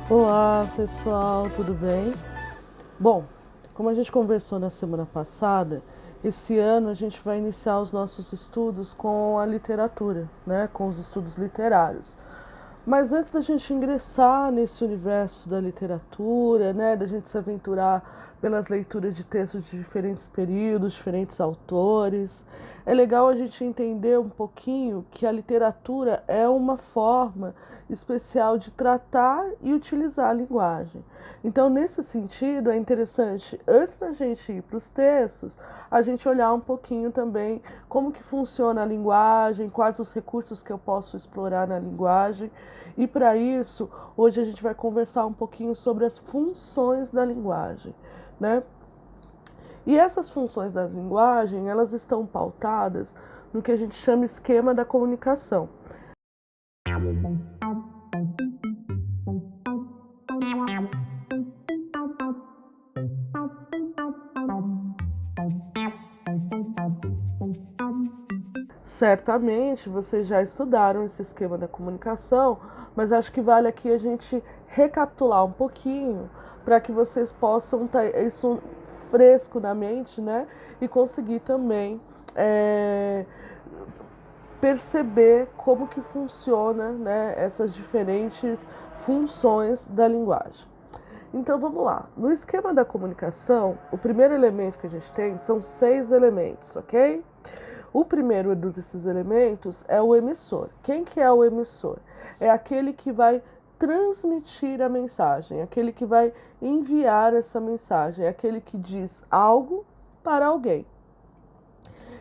Olá pessoal, tudo bem? Bom, como a gente conversou na semana passada, esse ano a gente vai iniciar os nossos estudos com a literatura, né? Com os estudos literários. Mas antes da gente ingressar nesse universo da literatura, né, da gente se aventurar pelas leituras de textos de diferentes períodos, diferentes autores, é legal a gente entender um pouquinho que a literatura é uma forma especial de tratar e utilizar a linguagem. Então, nesse sentido, é interessante, antes da gente ir para os textos, a gente olhar um pouquinho também como que funciona a linguagem, quais os recursos que eu posso explorar na linguagem. E para isso, hoje a gente vai conversar um pouquinho sobre as funções da linguagem, né? E essas funções da linguagem, elas estão pautadas no que a gente chama esquema da comunicação. Certamente vocês já estudaram esse esquema da comunicação, mas acho que vale aqui a gente recapitular um pouquinho para que vocês possam ter isso fresco na mente, né? E conseguir também perceber como que funciona, né, essas diferentes funções da linguagem. Então vamos lá. No esquema da comunicação, o primeiro elemento que a gente tem são 6 elementos, ok? O primeiro desses elementos é o emissor. Quem que é o emissor? É aquele que vai transmitir a mensagem, aquele que vai enviar essa mensagem, é aquele que diz algo para alguém.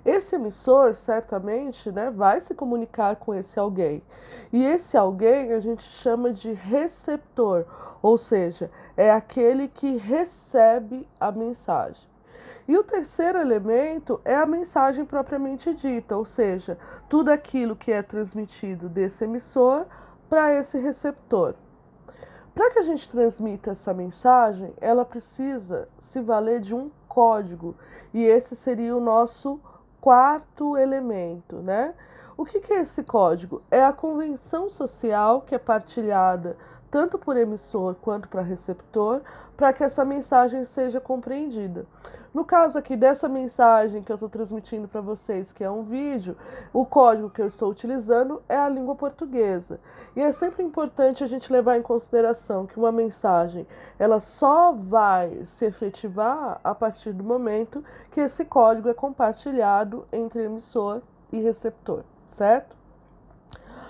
Esse emissor, certamente, né, vai se comunicar com esse alguém. E esse alguém a gente chama de receptor, ou seja, é aquele que recebe a mensagem. E o terceiro elemento é a mensagem propriamente dita, ou seja, tudo aquilo que é transmitido desse emissor para esse receptor. Para que a gente transmita essa mensagem, ela precisa se valer de um código, e esse seria o nosso quarto elemento, né? O que é esse código? É a convenção social que é partilhada tanto por emissor quanto para receptor, para que essa mensagem seja compreendida. No caso aqui dessa mensagem que eu estou transmitindo para vocês, que é um vídeo, o código que eu estou utilizando é a língua portuguesa. E é sempre importante a gente levar em consideração que uma mensagem, ela só vai se efetivar a partir do momento que esse código é compartilhado entre emissor e receptor, certo?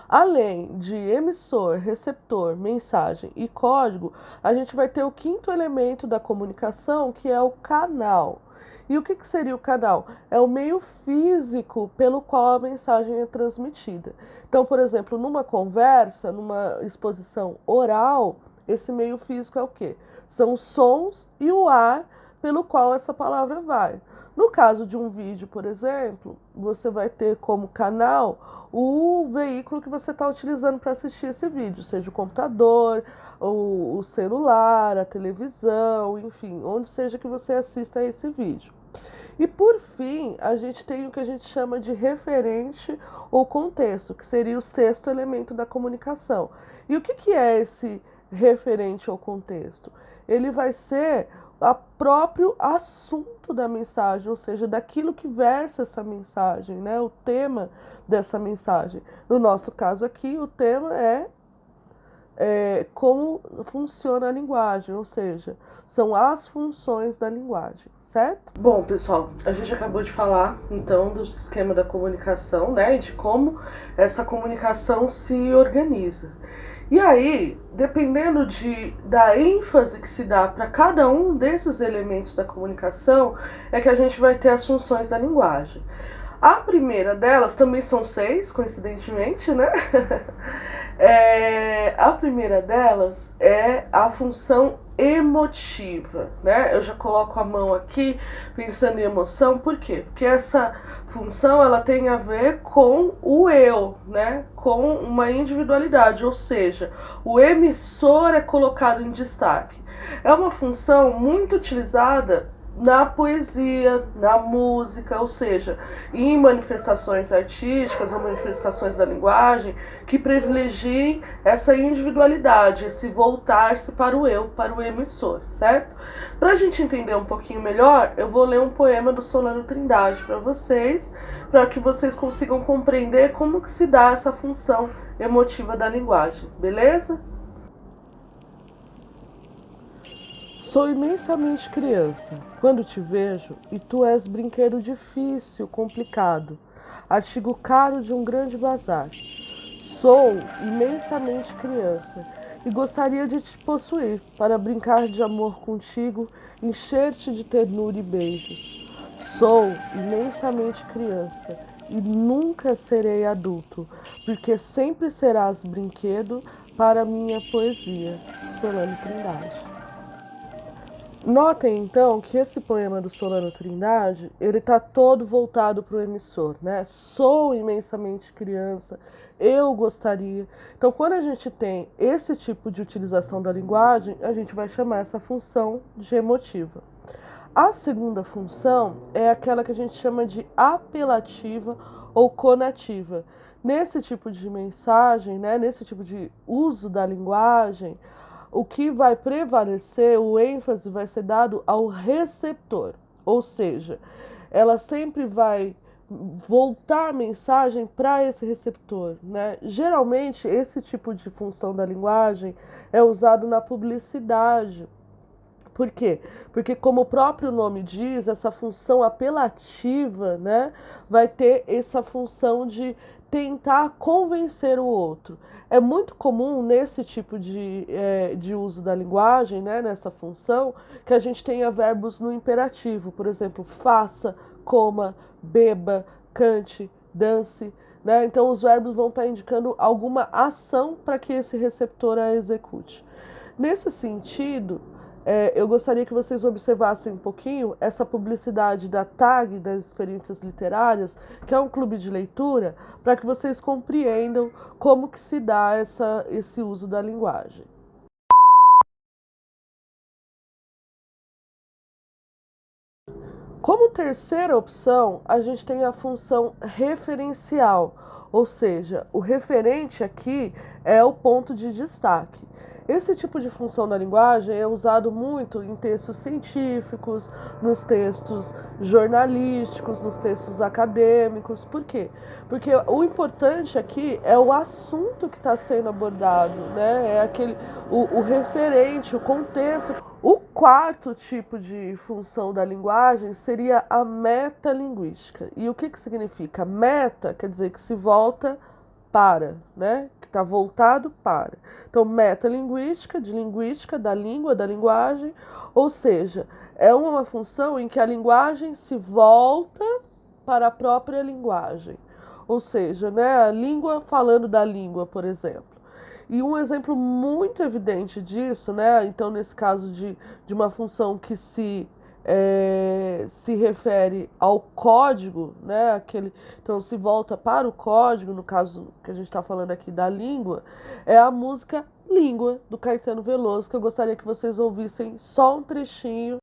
Além de emissor, receptor, mensagem e código, a gente vai ter o quinto elemento da comunicação, que é o canal. E o que seria o canal? É o meio físico pelo qual a mensagem é transmitida. Então, por exemplo, numa conversa, numa exposição oral, esse meio físico é o quê? São os sons e o ar pelo qual essa palavra vai. No caso de um vídeo, por exemplo, você vai ter como canal o veículo que você está utilizando para assistir esse vídeo, seja o computador, o celular, a televisão, enfim, onde seja que você assista a esse vídeo. E por fim, a gente tem o que a gente chama de referente ou contexto, que seria o sexto elemento da comunicação. E o que é esse referente ou contexto? Ele vai ser o próprio assunto da mensagem, ou seja, daquilo que versa essa mensagem, né? O tema dessa mensagem. No nosso caso aqui, o tema é como funciona a linguagem, ou seja, são as funções da linguagem, certo? Bom, pessoal, a gente acabou de falar, então, do esquema da comunicação, né, e de como essa comunicação se organiza. E aí, dependendo da ênfase que se dá para cada um desses elementos da comunicação, é que a gente vai ter as funções da linguagem. A primeira delas, também são 6, coincidentemente, né? A primeira delas é a função emotiva, né? Eu já coloco a mão aqui pensando em emoção, por quê? Porque essa função ela tem a ver com o eu, né? Com uma individualidade, ou seja, o emissor é colocado em destaque. É uma função muito utilizada na poesia, na música, ou seja, em manifestações artísticas ou manifestações da linguagem que privilegiem essa individualidade, esse voltar-se para o eu, para o emissor, certo? Para a gente entender um pouquinho melhor, eu vou ler um poema do Solano Trindade para que vocês consigam compreender como que se dá essa função emotiva da linguagem, beleza? Sou imensamente criança, quando te vejo, e tu és brinquedo difícil, complicado, artigo caro de um grande bazar. Sou imensamente criança, e gostaria de te possuir, para brincar de amor contigo, encher-te de ternura e beijos. Sou imensamente criança, e nunca serei adulto, porque sempre serás brinquedo para minha poesia. Solano Trindade. Notem então que esse poema do Solano Trindade, ele está todo voltado para o emissor, né? Sou imensamente criança, eu gostaria. Então, quando a gente tem esse tipo de utilização da linguagem, a gente vai chamar essa função de emotiva. A segunda função é aquela que a gente chama de apelativa ou conativa. Nesse tipo de mensagem, né, nesse tipo de uso da linguagem, o que vai prevalecer, o ênfase vai ser dado ao receptor, ou seja, ela sempre vai voltar a mensagem para esse receptor, né? Geralmente, esse tipo de função da linguagem é usado na publicidade. Por quê? Porque, como o próprio nome diz, essa função apelativa, né, vai ter essa função de tentar convencer o outro. É muito comum nesse tipo de uso da linguagem, né, nessa função, que a gente tenha verbos no imperativo. Por exemplo, faça, coma, beba, cante, dance. Né? Então, os verbos vão estar indicando alguma ação para que esse receptor a execute. Nesse sentido, eu gostaria que vocês observassem um pouquinho essa publicidade da TAG, das Experiências Literárias, que é um clube de leitura, para que vocês compreendam como que se dá esse uso da linguagem. Como terceira opção, a gente tem a função referencial, ou seja, o referente aqui é o ponto de destaque. Esse tipo de função da linguagem é usado muito em textos científicos, nos textos jornalísticos, nos textos acadêmicos. Por quê? Porque o importante aqui é o assunto que está sendo abordado, né? É o referente, o contexto. O quarto tipo de função da linguagem seria a metalinguística. E o que significa? Meta quer dizer que se volta para, né? Que está voltado para. Então, metalinguística, de linguística, da língua, da linguagem, ou seja, é uma função em que a linguagem se volta para a própria linguagem. Ou seja, né, a língua falando da língua, por exemplo. E um exemplo muito evidente disso, né? Então, nesse caso de uma função que se refere ao código, né? Então, se volta para o código, no caso que a gente está falando aqui da língua, é a música Língua, do Caetano Veloso, que eu gostaria que vocês ouvissem só um trechinho.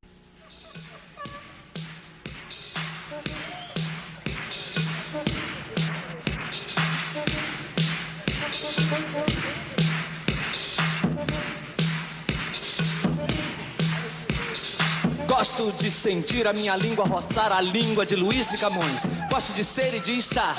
Gosto de sentir a minha língua roçar a língua de Luís de Camões. Gosto de ser e de estar.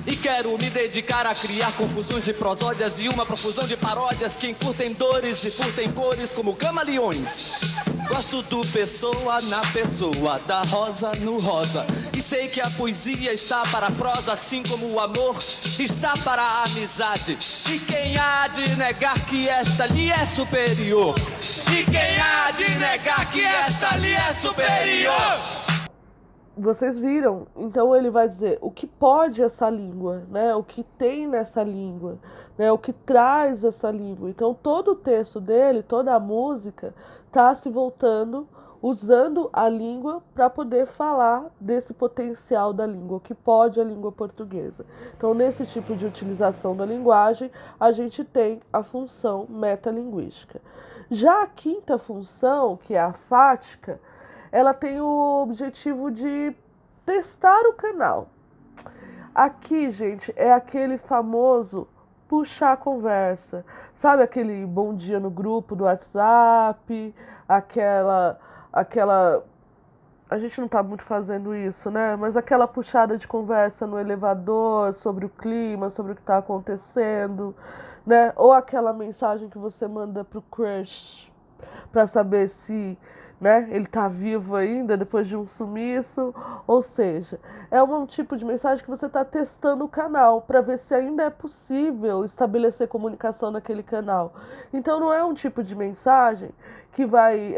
E quero me dedicar a criar confusões de prosódias e uma profusão de paródias que encurtem dores e furtem cores como camaleões. Gosto do pessoa na pessoa, da rosa no rosa. E sei que a poesia está para a prosa, assim como o amor está para a amizade. E quem há de negar que esta lhe é superior? E quem há de negar que esta lhe é superior? Vocês viram? Então ele vai dizer o que pode essa língua, né? O que tem nessa língua, né? O que traz essa língua. Então todo o texto dele, toda a música está se voltando, usando a língua para poder falar desse potencial da língua, o que pode a língua portuguesa. Então nesse tipo de utilização da linguagem, a gente tem a função metalinguística. Já a quinta função, que é a fática, ela tem o objetivo de testar o canal. Aqui, gente, é aquele famoso puxar a conversa. Sabe aquele bom dia no grupo do WhatsApp, aquela a gente não tá muito fazendo isso, né? Mas aquela puxada de conversa no elevador sobre o clima, sobre o que tá acontecendo, né? Ou aquela mensagem que você manda pro crush para saber se, né, ele tá vivo ainda depois de um sumiço. Ou seja, é um tipo de mensagem que você está testando o canal para ver se ainda é possível estabelecer comunicação naquele canal. Então não é um tipo de mensagem que vai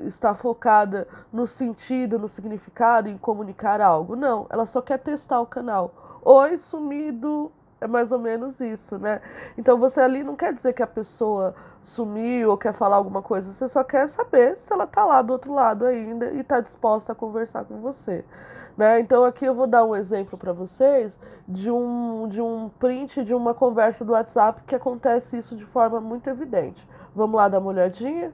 estar focada no sentido, no significado, em comunicar algo. Não, ela só quer testar o canal. Oi, sumido. É mais ou menos isso, né? Então você ali não quer dizer que a pessoa sumiu ou quer falar alguma coisa, você só quer saber se ela tá lá do outro lado ainda e tá disposta a conversar com você, né? Então aqui eu vou dar um exemplo para vocês de um print de uma conversa do WhatsApp que acontece isso de forma muito evidente. Vamos lá dar uma olhadinha?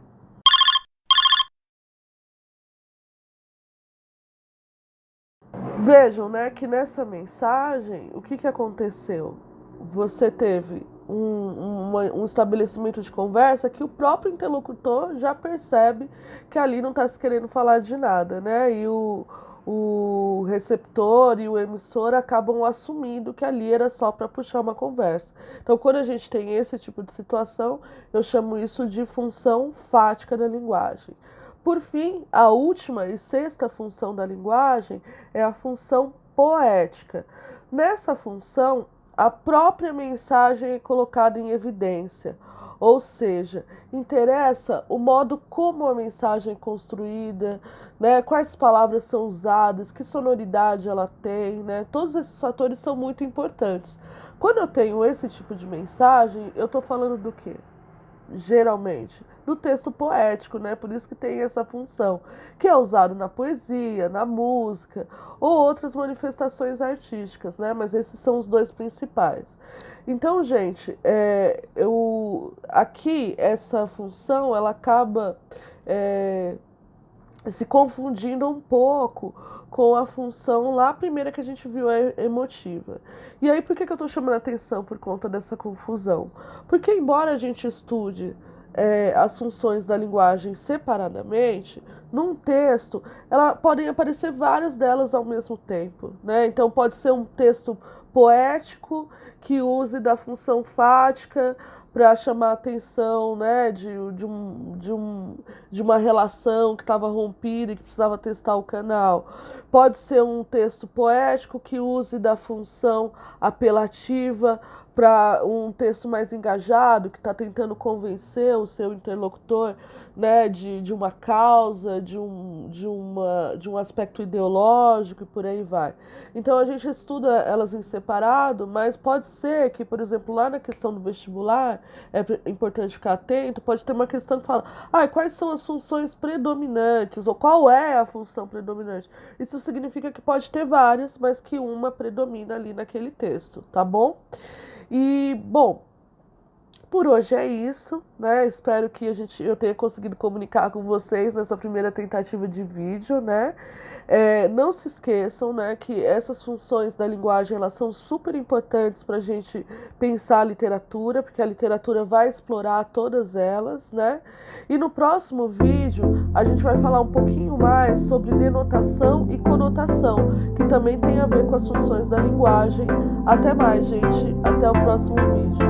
Vejam, né, que nessa mensagem, o que aconteceu? Você teve um estabelecimento de conversa que o próprio interlocutor já percebe que ali não está se querendo falar de nada, né? E o receptor e o emissor acabam assumindo que ali era só para puxar uma conversa. Então, quando a gente tem esse tipo de situação, eu chamo isso de função fática da linguagem. Por fim, a última e sexta função da linguagem é a função poética. Nessa função, a própria mensagem é colocada em evidência, ou seja, interessa o modo como a mensagem é construída, né? Quais palavras são usadas, que sonoridade ela tem, né? Todos esses fatores são muito importantes. Quando eu tenho esse tipo de mensagem, eu estou falando do quê? Geralmente, do texto poético, né? Por isso que tem essa função, que é usado na poesia, na música ou outras manifestações artísticas, né? Mas esses são os dois principais. Então, gente, aqui essa função ela acaba se confundindo um pouco com a função lá primeira que a gente viu, a emotiva. E aí, por que eu estou chamando a atenção por conta dessa confusão? Porque, embora a gente estude as funções da linguagem separadamente, num texto, podem aparecer várias delas ao mesmo tempo, né? Então, pode ser um texto poético que use da função fática para chamar a atenção, né, de uma relação que estava rompida e que precisava testar o canal. Pode ser um texto poético que use da função apelativa para um texto mais engajado, que está tentando convencer o seu interlocutor, né, de uma causa, de um aspecto ideológico e por aí vai. Então a gente estuda elas em separado, mas pode ser que, por exemplo, lá na questão do vestibular, é importante ficar atento, pode ter uma questão que fala, quais são as funções predominantes, ou qual é a função predominante? Isso significa que pode ter várias, mas que uma predomina ali naquele texto, tá bom? E, bom, por hoje é isso, né? Espero que eu tenha conseguido comunicar com vocês nessa primeira tentativa de vídeo, né? Não se esqueçam, né, que essas funções da linguagem elas são super importantes para a gente pensar a literatura, porque a literatura vai explorar todas elas, né? E no próximo vídeo a gente vai falar um pouquinho mais sobre denotação e conotação, que também tem a ver com as funções da linguagem. Até mais, gente. Até o próximo vídeo.